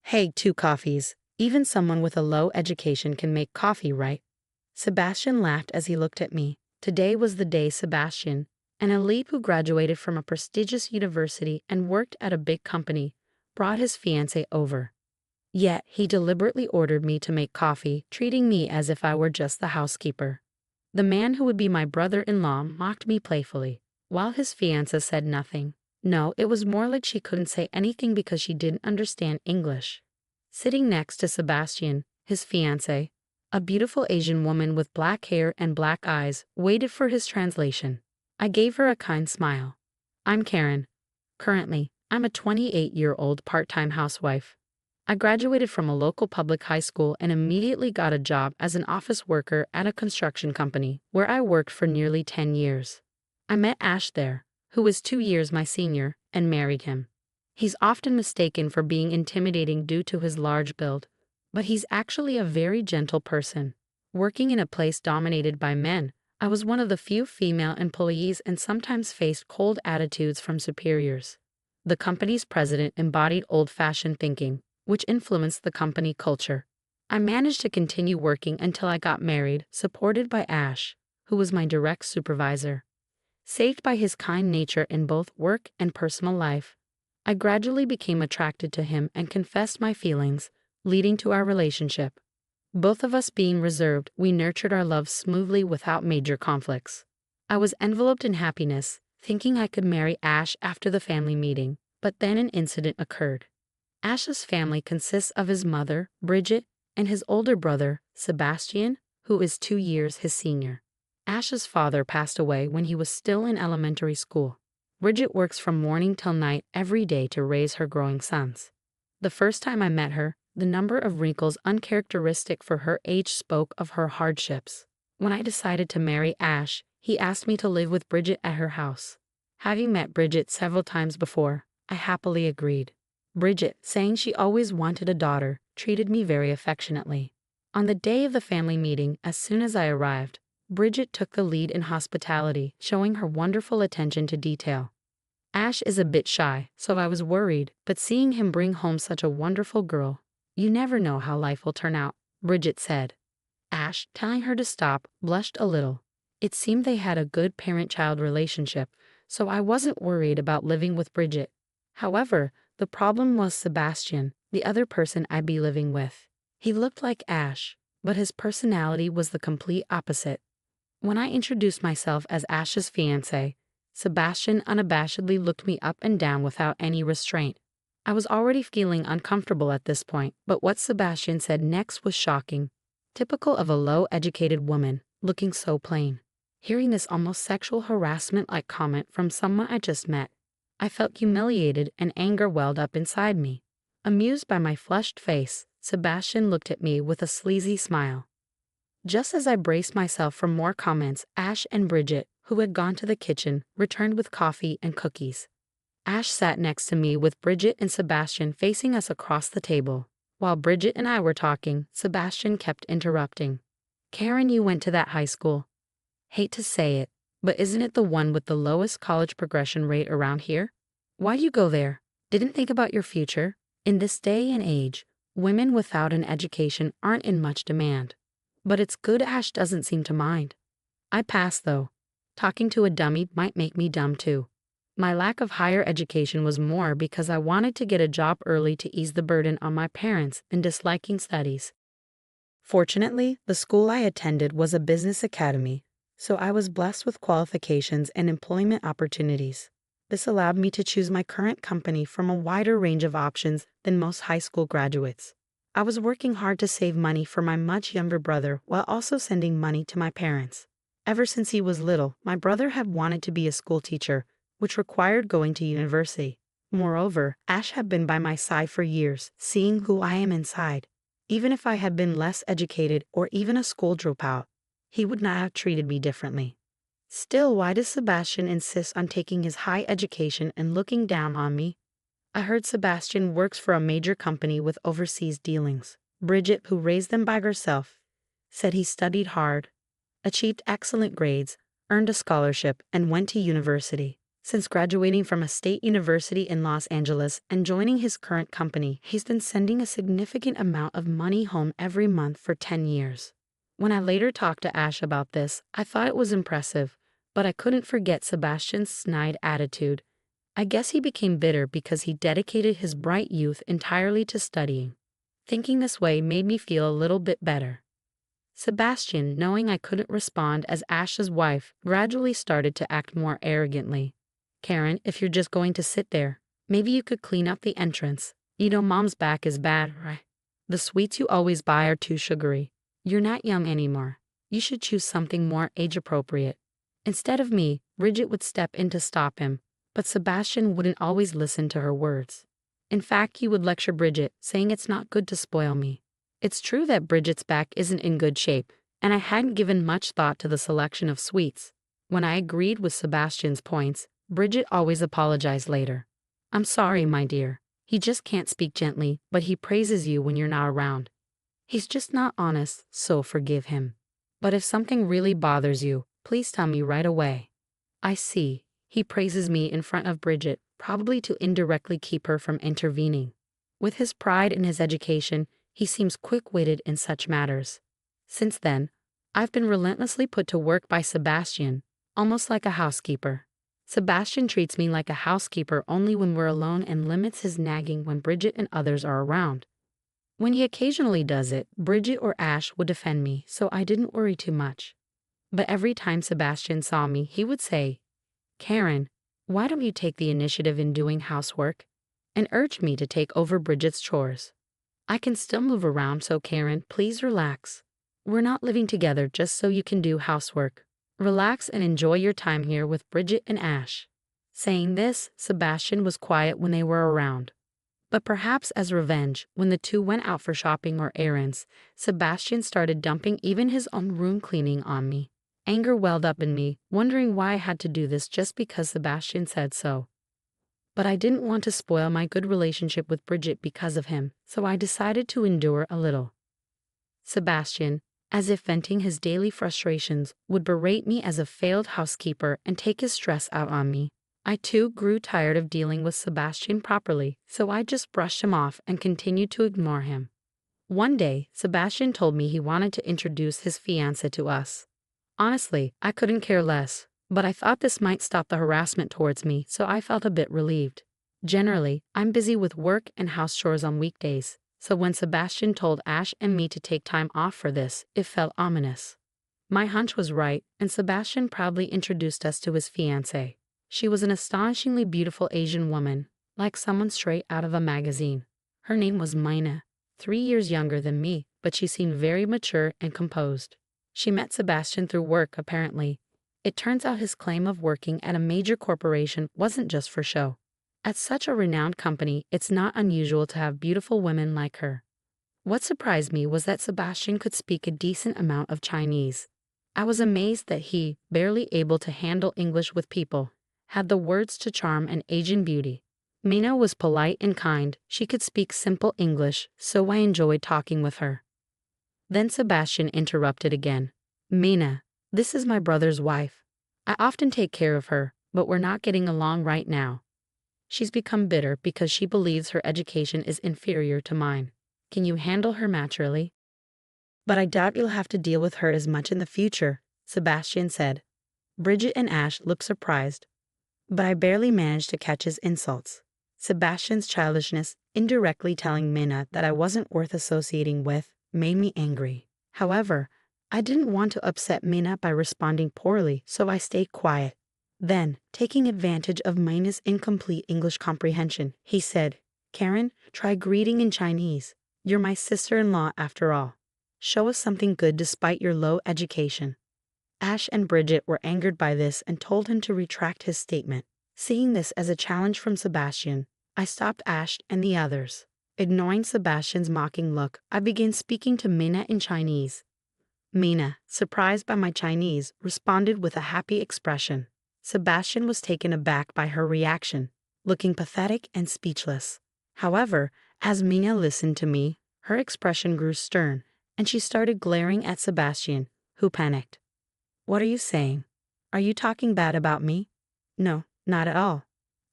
Hey, 2 coffees. Even someone with a low education can make coffee, right? Sebastian laughed as he looked at me. Today was the day Sebastian, an elite who graduated from a prestigious university and worked at a big company, brought his fiancée over. Yet, he deliberately ordered me to make coffee, treating me as if I were just the housekeeper. The man who would be my brother-in-law mocked me playfully, while his fiancée said nothing. No, it was more like she couldn't say anything because she didn't understand English. Sitting next to Sebastian, his fiancée, a beautiful Asian woman with black hair and black eyes, waited for his translation. I gave her a kind smile. I'm Karen. Currently, I'm a 28-year-old part-time housewife. I graduated from a local public high school and immediately got a job as an office worker at a construction company, where I worked for nearly 10 years. I met Ash there, who is 2 years my senior, and married him. He's often mistaken for being intimidating due to his large build, but he's actually a very gentle person. Working in a place dominated by men, I was one of the few female employees and sometimes faced cold attitudes from superiors. The company's president embodied old-fashioned thinking, which influenced the company culture. I managed to continue working until I got married, supported by Ash, who was my direct supervisor. Saved by his kind nature in both work and personal life, I gradually became attracted to him and confessed my feelings, leading to our relationship. Both of us being reserved, we nurtured our love smoothly without major conflicts. I was enveloped in happiness, thinking I could marry Ash after the family meeting, but then an incident occurred. Ash's family consists of his mother, Bridget, and his older brother, Sebastian, who is 2 years his senior. Ash's father passed away when he was still in elementary school. Bridget works from morning till night every day to raise her growing sons. The first time I met her, the number of wrinkles uncharacteristic for her age spoke of her hardships. When I decided to marry Ash, he asked me to live with Bridget at her house. Having met Bridget several times before, I happily agreed. Bridget, saying she always wanted a daughter, treated me very affectionately. On the day of the family meeting, as soon as I arrived, Bridget took the lead in hospitality, showing her wonderful attention to detail. Ash is a bit shy, so I was worried, but seeing him bring home such a wonderful girl, you never know how life will turn out, Bridget said. Ash, telling her to stop, blushed a little. It seemed they had a good parent-child relationship, so I wasn't worried about living with Bridget. However, the problem was Sebastian, the other person I'd be living with. He looked like Ash, but his personality was the complete opposite. When I introduced myself as Ash's fiancé, Sebastian unabashedly looked me up and down without any restraint. I was already feeling uncomfortable at this point, but what Sebastian said next was shocking. Typical of a low-educated woman, looking so plain. Hearing this almost sexual harassment-like comment from someone I just met, I felt humiliated and anger welled up inside me. Amused by my flushed face, Sebastian looked at me with a sleazy smile. Just as I braced myself for more comments, Ash and Bridget, who had gone to the kitchen, returned with coffee and cookies. Ash sat next to me with Bridget and Sebastian facing us across the table. While Bridget and I were talking, Sebastian kept interrupting. Karen, you went to that high school. Hate to say it, but isn't it the one with the lowest college progression rate around here? Why'd you go there? Didn't think about your future? In this day and age, women without an education aren't in much demand. But it's good Ash doesn't seem to mind. I passed though. Talking to a dummy might make me dumb too. My lack of higher education was more because I wanted to get a job early to ease the burden on my parents in disliking studies. Fortunately, the school I attended was a business academy, so I was blessed with qualifications and employment opportunities. This allowed me to choose my current company from a wider range of options than most high school graduates. I was working hard to save money for my much younger brother while also sending money to my parents. Ever since he was little, my brother had wanted to be a school teacher, which required going to university. Moreover, Ash had been by my side for years, seeing who I am inside. Even if I had been less educated or even a school dropout, he would not have treated me differently. Still, why does Sebastian insist on taking his high education and looking down on me? I heard Sebastian works for a major company with overseas dealings. Bridget, who raised them by herself, said he studied hard, achieved excellent grades, earned a scholarship, and went to university. Since graduating from a state university in Los Angeles and joining his current company, he's been sending a significant amount of money home every month for 10 years. When I later talked to Ash about this, I thought it was impressive, but I couldn't forget Sebastian's snide attitude. I guess he became bitter because he dedicated his bright youth entirely to studying. Thinking this way made me feel a little bit better. Sebastian, knowing I couldn't respond as Ash's wife, gradually started to act more arrogantly. Karen, if you're just going to sit there, maybe you could clean up the entrance. You know mom's back is bad, right? The sweets you always buy are too sugary. You're not young anymore. You should choose something more age-appropriate. Instead of me, Bridget would step in to stop him, but Sebastian wouldn't always listen to her words. In fact, he would lecture Bridget, saying it's not good to spoil me. It's true that Bridget's back isn't in good shape, and I hadn't given much thought to the selection of sweets. When I agreed with Sebastian's points, Bridget always apologized later. I'm sorry, my dear. He just can't speak gently, but he praises you when you're not around. He's just not honest, so forgive him. But if something really bothers you, please tell me right away. I see. He praises me in front of Bridget, probably to indirectly keep her from intervening. With his pride in his education, he seems quick-witted in such matters. Since then, I've been relentlessly put to work by Sebastian, almost like a housekeeper. Sebastian treats me like a housekeeper only when we're alone and limits his nagging when Bridget and others are around. When he occasionally does it, Bridget or Ash would defend me, so I didn't worry too much. But every time Sebastian saw me, he would say, Karen, why don't you take the initiative in doing housework? And urge me to take over Bridget's chores. I can still move around, so Karen, please relax. We're not living together just so you can do housework. Relax and enjoy your time here with Bridget and Ash. Saying this, Sebastian was quiet when they were around. But perhaps as revenge, when the two went out for shopping or errands, Sebastian started dumping even his own room cleaning on me. Anger welled up in me, wondering why I had to do this just because Sebastian said so. But I didn't want to spoil my good relationship with Bridget because of him, so I decided to endure a little. Sebastian, as if venting his daily frustrations, would berate me as a failed housekeeper and take his stress out on me. I too grew tired of dealing with Sebastian properly, so I just brushed him off and continued to ignore him. One day, Sebastian told me he wanted to introduce his fiancée to us. Honestly, I couldn't care less, but I thought this might stop the harassment towards me, so I felt a bit relieved. Generally, I'm busy with work and house chores on weekdays, so when Sebastian told Ash and me to take time off for this, it felt ominous. My hunch was right, and Sebastian proudly introduced us to his fiancée. She was an astonishingly beautiful Asian woman, like someone straight out of a magazine. Her name was Mina, 3 years younger than me, but she seemed very mature and composed. She met Sebastian through work, apparently. It turns out his claim of working at a major corporation wasn't just for show. At such a renowned company, it's not unusual to have beautiful women like her. What surprised me was that Sebastian could speak a decent amount of Chinese. I was amazed that he, barely able to handle English with people, had the words to charm an Asian beauty. Mina was polite and kind. She could speak simple English, so I enjoyed talking with her. Then Sebastian interrupted again. Mina, this is my brother's wife. I often take care of her, but we're not getting along right now. She's become bitter because she believes her education is inferior to mine. Can you handle her maturely? But I doubt you'll have to deal with her as much in the future, Sebastian said. Bridget and Ash looked surprised, but I barely managed to catch his insults. Sebastian's childishness, indirectly telling Mina that I wasn't worth associating with, made me angry. However, I didn't want to upset Mina by responding poorly, so I stayed quiet. Then, taking advantage of Mina's incomplete English comprehension, he said, Karen, try greeting in Chinese. You're my sister-in-law after all. Show us something good despite your low education. Ash and Bridget were angered by this and told him to retract his statement. Seeing this as a challenge from Sebastian, I stopped Ash and the others. Ignoring Sebastian's mocking look, I began speaking to Mina in Chinese. Mina, surprised by my Chinese, responded with a happy expression. Sebastian was taken aback by her reaction, looking pathetic and speechless. However, as Mina listened to me, her expression grew stern, and she started glaring at Sebastian, who panicked. What are you saying? Are you talking bad about me? No, Not at all.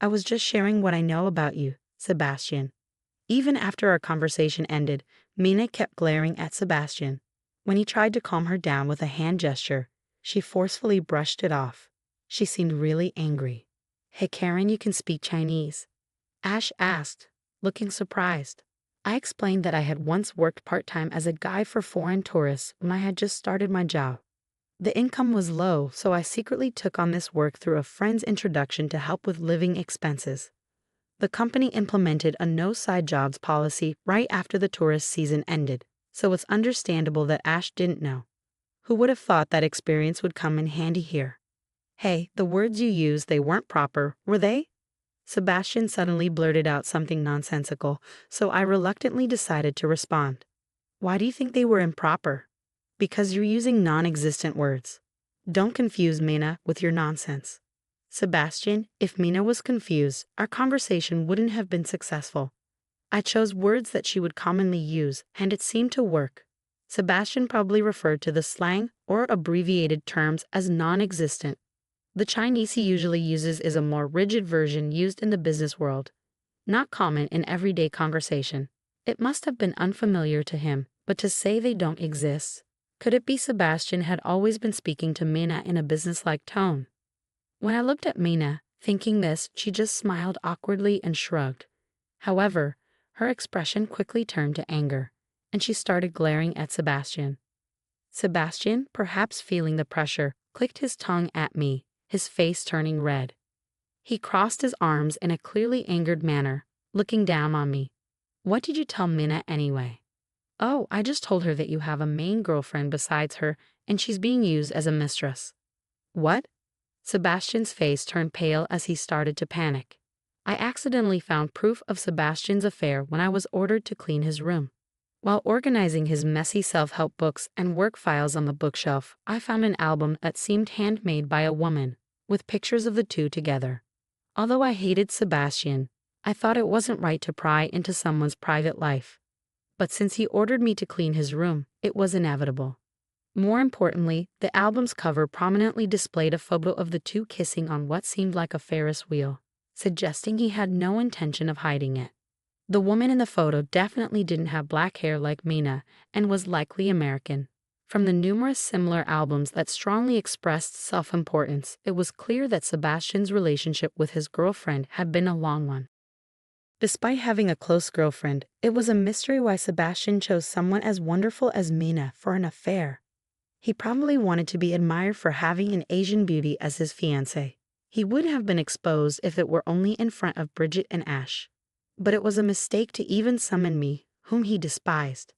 I was just sharing what I know about you, Sebastian. Even after our conversation ended, Mina kept glaring at Sebastian. When he tried to calm her down with a hand gesture, she forcefully brushed it off. She seemed really angry. Hey Karen, you can speak Chinese? Ash asked, looking surprised. I explained that I had once worked part-time as a guide for foreign tourists when I had just started my job. The income was low, so I secretly took on this work through a friend's introduction to help with living expenses. The company implemented a no side jobs policy right after the tourist season ended, so it's understandable that Ash didn't know. Who would have thought that experience would come in handy here? Hey, the words you used, they weren't proper, were they? Sebastian suddenly blurted out something nonsensical, so I reluctantly decided to respond. Why do you think they were improper? Because you're using non-existent words. Don't confuse Mina with your nonsense. Sebastian, if Mina was confused, our conversation wouldn't have been successful. I chose words that she would commonly use, and it seemed to work. Sebastian probably referred to the slang or abbreviated terms as non-existent. The Chinese he usually uses is a more rigid version used in the business world, not common in everyday conversation. It must have been unfamiliar to him, but to say they don't exist. Could it be Sebastian had always been speaking to Mina in a businesslike tone? When I looked at Mina, thinking this, she just smiled awkwardly and shrugged. However, her expression quickly turned to anger, and she started glaring at Sebastian. Sebastian, perhaps feeling the pressure, clicked his tongue at me, his face turning red. He crossed his arms in a clearly angered manner, looking down on me. What did you tell Mina anyway? Oh, I just told her that you have a main girlfriend besides her and she's being used as a mistress. What? Sebastian's face turned pale as he started to panic. I accidentally found proof of Sebastian's affair when I was ordered to clean his room. While organizing his messy self-help books and work files on the bookshelf, I found an album that seemed handmade by a woman, with pictures of the two together. Although I hated Sebastian, I thought it wasn't right to pry into someone's private life. But since he ordered me to clean his room, it was inevitable. More importantly, the album's cover prominently displayed a photo of the two kissing on what seemed like a Ferris wheel, suggesting he had no intention of hiding it. The woman in the photo definitely didn't have black hair like Mina and was likely American. From the numerous similar albums that strongly expressed self-importance, it was clear that Sebastian's relationship with his girlfriend had been a long one. Despite having a close girlfriend, it was a mystery why Sebastian chose someone as wonderful as Mina for an affair. He probably wanted to be admired for having an Asian beauty as his fiancée. He would have been exposed if it were only in front of Bridget and Ash. But it was a mistake to even summon me, whom he despised.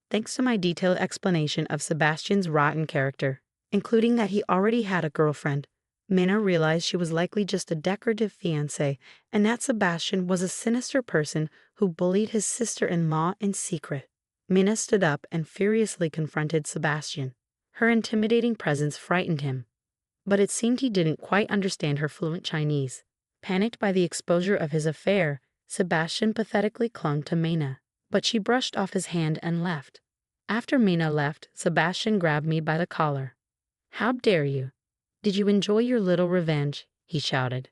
Thanks to my detailed explanation of Sebastian's rotten character, including that he already had a girlfriend, Mina realized she was likely just a decorative fiancé and that Sebastian was a sinister person who bullied his sister-in-law in secret. Mina stood up and furiously confronted Sebastian. Her intimidating presence frightened him. But it seemed he didn't quite understand her fluent Chinese. Panicked by the exposure of his affair, Sebastian pathetically clung to Mina, but she brushed off his hand and left. After Mina left, Sebastian grabbed me by the collar. "How dare you? Did you enjoy your little revenge?" he shouted.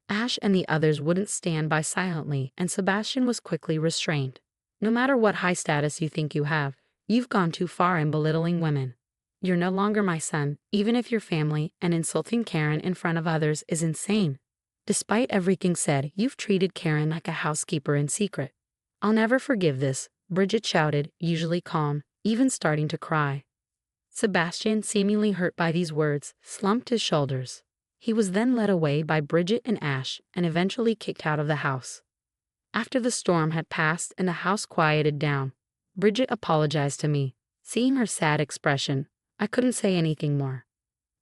Ash and the others wouldn't stand by silently, and Sebastian was quickly restrained. "No matter what high status you think you have, you've gone too far in belittling women. You're no longer my son, even if you're family, and insulting Karen in front of others is insane. Despite everything said, you've treated Karen like a housekeeper in secret." "I'll never forgive this," Bridget shouted, usually calm, even starting to cry. Sebastian, seemingly hurt by these words, slumped his shoulders. He was then led away by Bridget and Ash and eventually kicked out of the house. After the storm had passed and the house quieted down, Bridget apologized to me. Seeing her sad expression, I couldn't say anything more.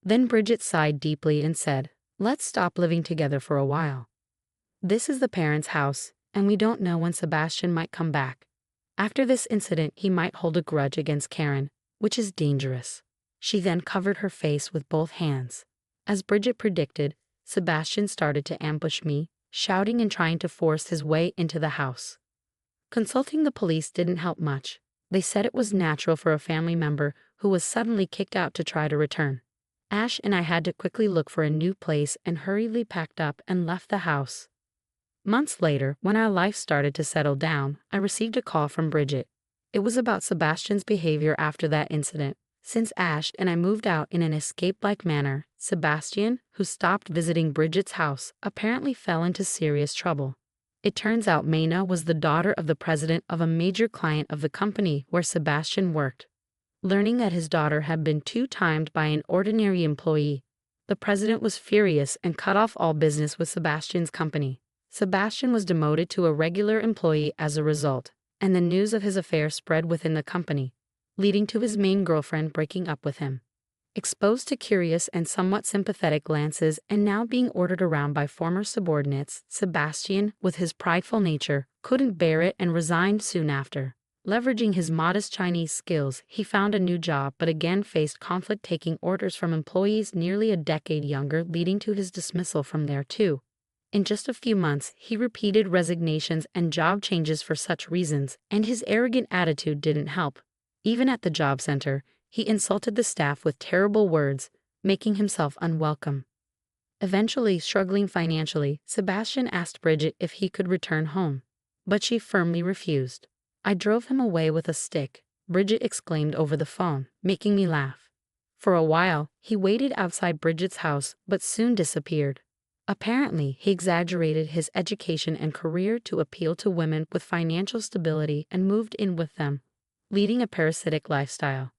Then Bridget sighed deeply and said, "Let's stop living together for a while. This is the parents' house, and we don't know when Sebastian might come back. After this incident, he might hold a grudge against Karen, which is dangerous." She then covered her face with both hands. As Bridget predicted, Sebastian started to ambush me, shouting and trying to force his way into the house. Consulting the police didn't help much. They said it was natural for a family member who was suddenly kicked out to try to return. Ash and I had to quickly look for a new place and hurriedly packed up and left the house. Months later, when our life started to settle down, I received a call from Bridget. It was about Sebastian's behavior after that incident. Since Ash and I moved out in an escape-like manner, Sebastian, who stopped visiting Bridget's house, apparently fell into serious trouble. It turns out Mayna was the daughter of the president of a major client of the company where Sebastian worked. Learning that his daughter had been two-timed by an ordinary employee, the president was furious and cut off all business with Sebastian's company. Sebastian was demoted to a regular employee as a result, and the news of his affair spread within the company, leading to his main girlfriend breaking up with him. Exposed to curious and somewhat sympathetic glances and now being ordered around by former subordinates, Sebastian, with his prideful nature, couldn't bear it and resigned soon after. Leveraging his modest Chinese skills, he found a new job but again faced conflict taking orders from employees nearly a decade younger, leading to his dismissal from there too. In just a few months, he repeated resignations and job changes for such reasons, and his arrogant attitude didn't help. Even at the job center, he insulted the staff with terrible words, making himself unwelcome. Eventually, struggling financially, Sebastian asked Bridget if he could return home, but she firmly refused. "I drove him away with a stick," Bridget exclaimed over the phone, making me laugh. For a while, he waited outside Bridget's house but soon disappeared. Apparently, he exaggerated his education and career to appeal to women with financial stability and moved in with them, leading a parasitic lifestyle.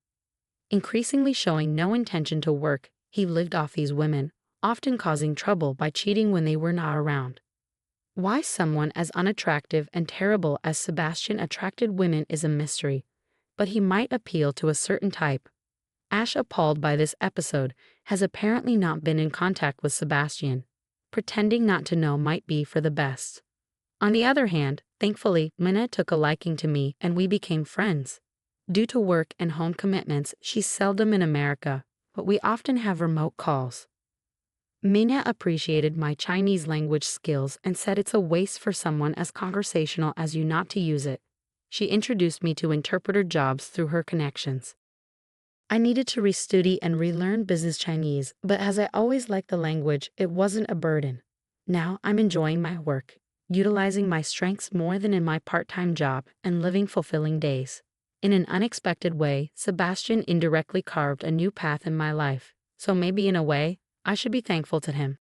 Increasingly showing no intention to work, he lived off these women, often causing trouble by cheating when they were not around. Why someone as unattractive and terrible as Sebastian attracted women is a mystery, but he might appeal to a certain type. Ash, appalled by this episode, has apparently not been in contact with Sebastian. Pretending not to know might be for the best. On the other hand, thankfully, Minna took a liking to me and we became friends. Due to work and home commitments, she's seldom in America, but we often have remote calls. Minna appreciated my Chinese language skills and said it's a waste for someone as conversational as you not to use it. She introduced me to interpreter jobs through her connections. I needed to restudy and relearn business Chinese, but as I always liked the language, it wasn't a burden. Now I'm enjoying my work, utilizing my strengths more than in my part-time job, and living fulfilling days. In an unexpected way, Sebastian indirectly carved a new path in my life, so maybe in a way, I should be thankful to him.